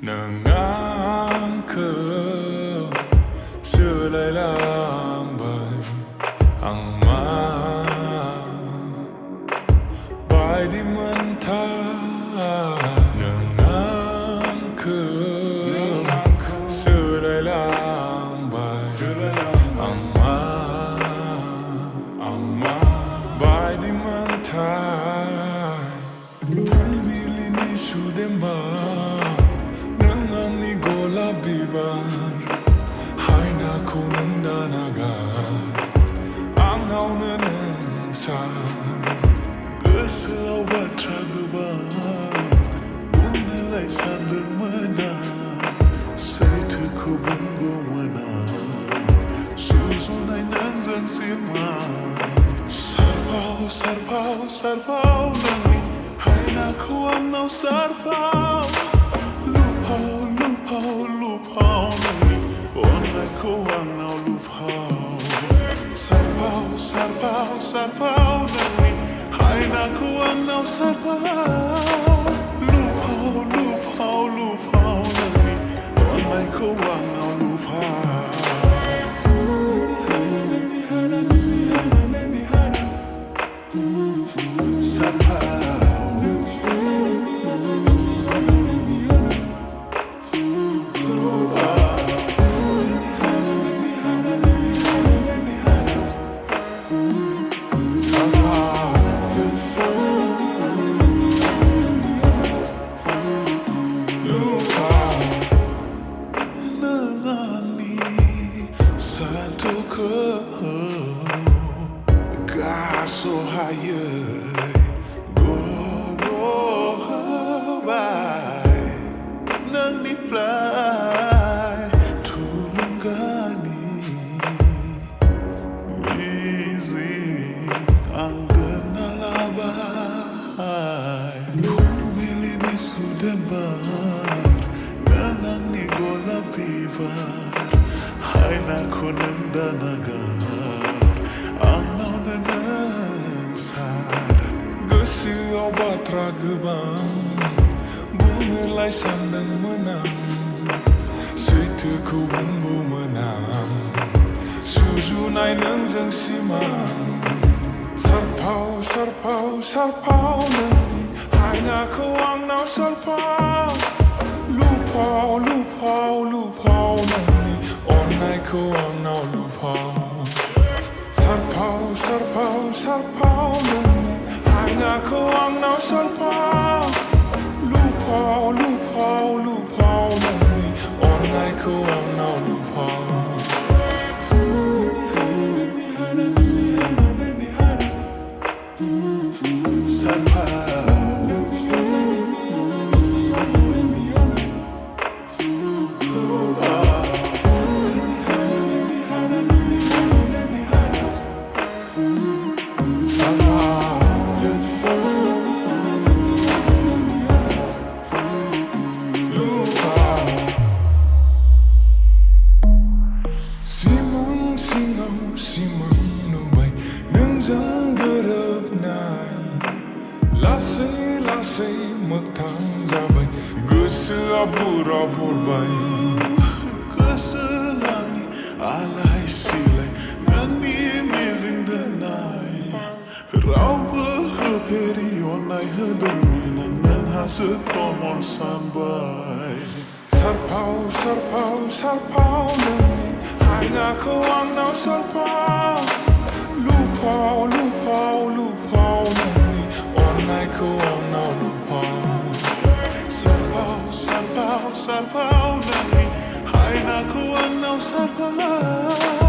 Nang ke selai lambai ang ma bai di mentah nang ke selai lambai ang ma bai di mentah bili ni sudemba bibar hai na kunandanaga ang naunan sa Göğsü batra gıbar Bunalay sandım mana Saytı kubungo mana Suzunay nanzang sima Sarpao nami Hai na kuam nau sarpao Lupao nami Onay kuam nau lupao Sarpao nami Hai na kuam nau sarpao Lupao nami Onay kuam nau lupao Satu gaso higher go by nang ni fly tulunggani easy ang denalabay kung bilinis ko dembar nang ni golap divar Hai na kunandanaga ang naunan sar Göğsü batra gebang bunalay sandang menang Saytı kubungo menang Suzunay nanzang simang Sarpao nang hai na kuam nau sarpao Lupao nang Onay kuam nau lupao Sarpao nang hai na kuam nau sarpao Lupao nang Onay kuam nau lupao Simang numay nang jang gerabnay Lasai magtang zabay Göğsü abur bay Göğsü hani alay silay Nani amazing denay Rauba haperi onay hadumina Nan hasut pomon sambay Sarpao nang hai na kuam nau sarpao Lupao nang Onay kuam nau lupao Sarpao nami Hai na kuam nau sarpao